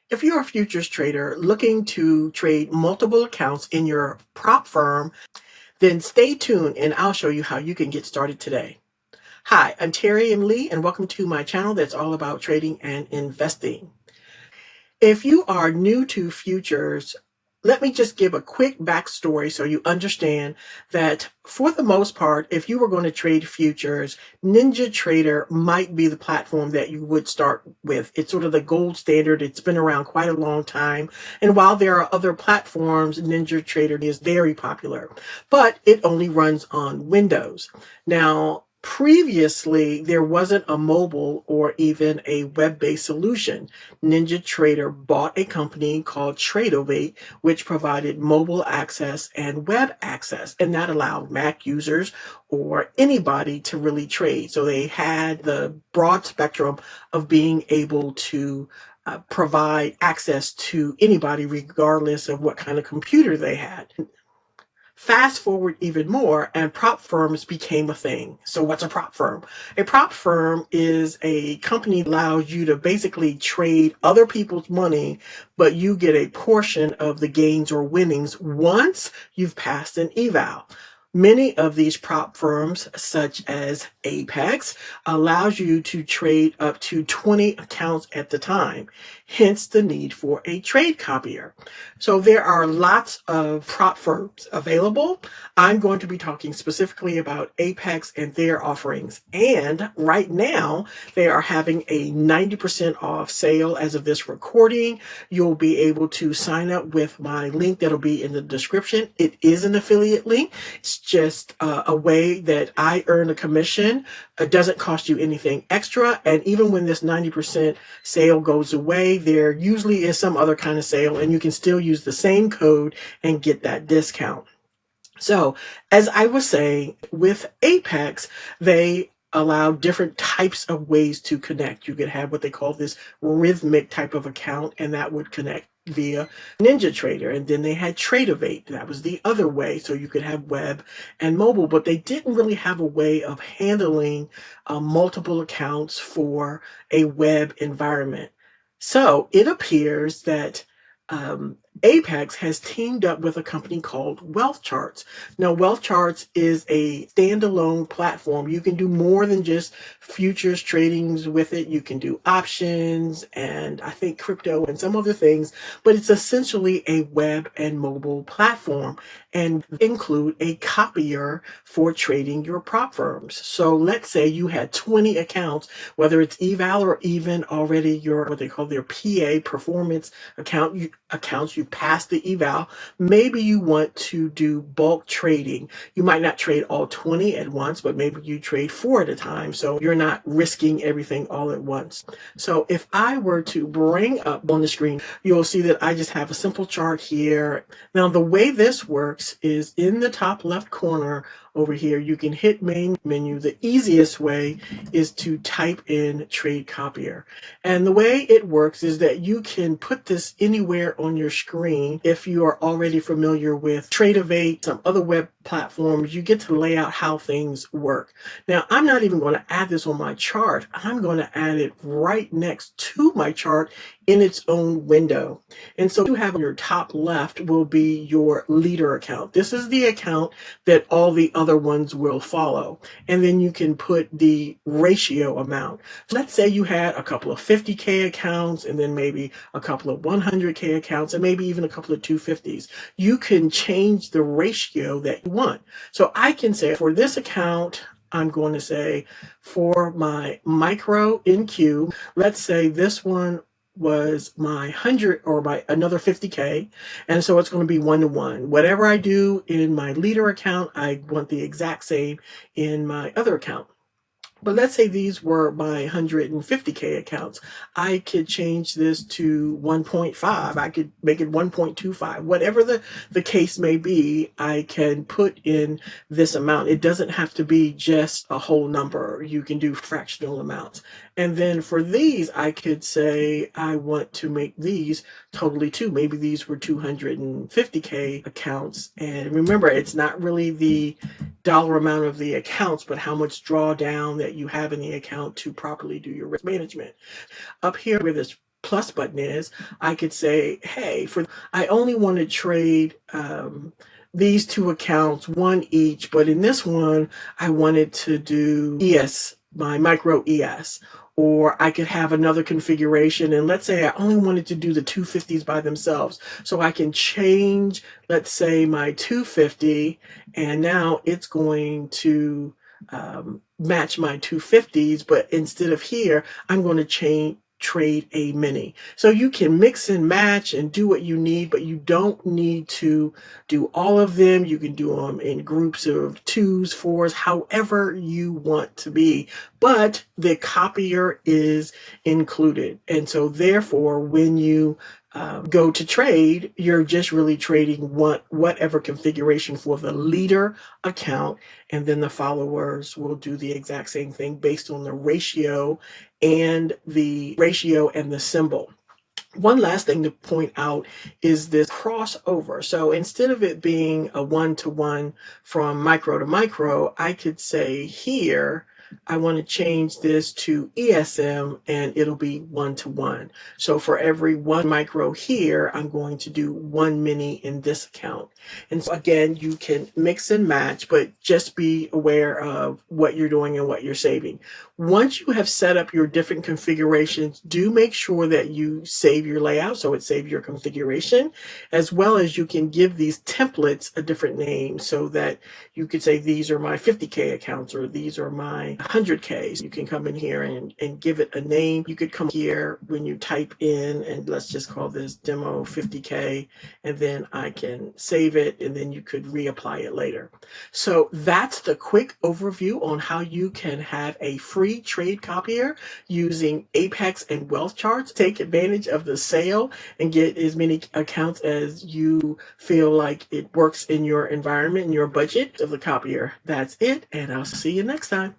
If you're a futures trader looking to trade multiple accounts in your prop firm, then stay tuned and I'll show you how you can get started today. Hi, I'm Terry and Lee, and welcome to my channel that's all about trading and investing. If you are new to futures, let me just give a quick backstory so you understand that for the most part, if you were going to trade futures, NinjaTrader might be the platform that you would start with. It's sort of the gold standard. It's been around quite a long time. And while there are other platforms, NinjaTrader is very popular, but it only runs on Windows. Now, previously, there wasn't a mobile or even a web-based solution. NinjaTrader bought a company called Trade Copier, which provided mobile access and web access, and that allowed Mac users or anybody to really trade. So they had the broad spectrum of being able to provide access to anybody regardless of what kind of computer they had. Fast forward even more, and prop firms became a thing. So what's a prop firm? A prop firm is a company that allows you to basically trade other people's money, but you get a portion of the gains or winnings once you've passed an eval. Many of these prop firms, such as Apex, allows you to trade up to 20 accounts at the time, hence the need for a trade copier. So there are lots of prop firms available. I'm going to be talking specifically about Apex and their offerings. And right now, they are having a 90% off sale as of this recording. You'll be able to sign up with my link that'll be in the description. It is an affiliate link. It's just a way that I earn a commission. It doesn't cost you anything extra. And even when this 90% sale goes away, there usually is some other kind of sale, and you can still use the same code and get that discount. So, as I was saying, with Apex, they allow different types of ways to connect. You could have what they call this rhythmic type of account, and that would connect via NinjaTrader. And then they had Tradeovate. That was the other way. So you could have web and mobile, but they didn't really have a way of handling multiple accounts for a web environment. So it appears that Apex has teamed up with a company called Wealthcharts. Now, Wealthcharts is a standalone platform. You can do more than just futures tradings with it. You can do options and I think crypto and some other things, but it's essentially a web and mobile platform and include a copier for trading your prop firms. So let's say you had 20 accounts, whether it's eval or even already your what they call their PA performance accounts, you passed the eval. Maybe you want to do bulk trading. You might not trade all 20 at once, but maybe you trade 4 at a time. So you're not risking everything all at once. So if I were to bring up on the screen, you'll see that I just have a simple chart here. Now, the way this works is in the top left corner over here, you can hit main menu. The easiest way is to type in Trade Copier. And the way it works is that you can put this anywhere on your screen. If you are already familiar with Tradeovate, some other web platforms, you get to lay out how things work. Now, I'm not even going to add this on my chart. I'm going to add it right next to my chart in its own window. And so you have on your top left will be your leader account. This is the account that all the other ones will follow. And then you can put the ratio amount. Let's say you had a couple of 50K accounts and then maybe a couple of 100K accounts and maybe even a couple of 250s. You can change the ratio that you want. So I can say for this account, I'm going to say for my micro NQ, let's say this one was my 100 or my another 50K. And so it's going to be 1-to-1. Whatever I do in my leader account, I want the exact same in my other account. But let's say these were my 150K accounts. I could change this to 1.5. I could make it 1.25. Whatever the case may be, I can put in this amount. It doesn't have to be just a whole number. You can do fractional amounts. And then for these, I could say I want to make these totally 2. Maybe these were 250K accounts. And remember, it's not really the dollar amount of the accounts, but how much drawdown that you have in the account to properly do your risk management. Up here where this plus button is, I could say, hey, I only want to trade these two accounts, one each, but in this one, I wanted to do my micro ES. Or I could have another configuration, and let's say I only wanted to do the 250s by themselves. So I can change, let's say, my 250, and now it's going to match my 250s, but instead of here, I'm going to trade a mini. So you can mix and match and do what you need, but you don't need to do all of them. You can do them in groups of twos, fours, however you want to be, but the copier is included. And so therefore, when you go to trade, you're just really trading whatever configuration for the leader account, and then the followers will do the exact same thing based on the ratio and the symbol. One last thing to point out is this crossover. So instead of it being a one-to-one from micro to micro, I could say here, I want to change this to ESM, and it'll be one-to-one. So for every one micro here, I'm going to do one mini in this account. And so again, you can mix and match, but just be aware of what you're doing and what you're saving. Once you have set up your different configurations, do make sure that you save your layout so it saves your configuration, as well as you can give these templates a different name so that you could say these are my 50K accounts or these are my 100Ks. You can come in here and give it a name. You could come here when you type in, and let's just call this demo 50K, and then I can save it, and then you could reapply it later. So that's the quick overview on how you can have a free trade copier using Apex and Wealthcharts. Take advantage of the sale and get as many accounts as you feel like it works in your environment and your budget of the copier. That's it, and I'll see you next time.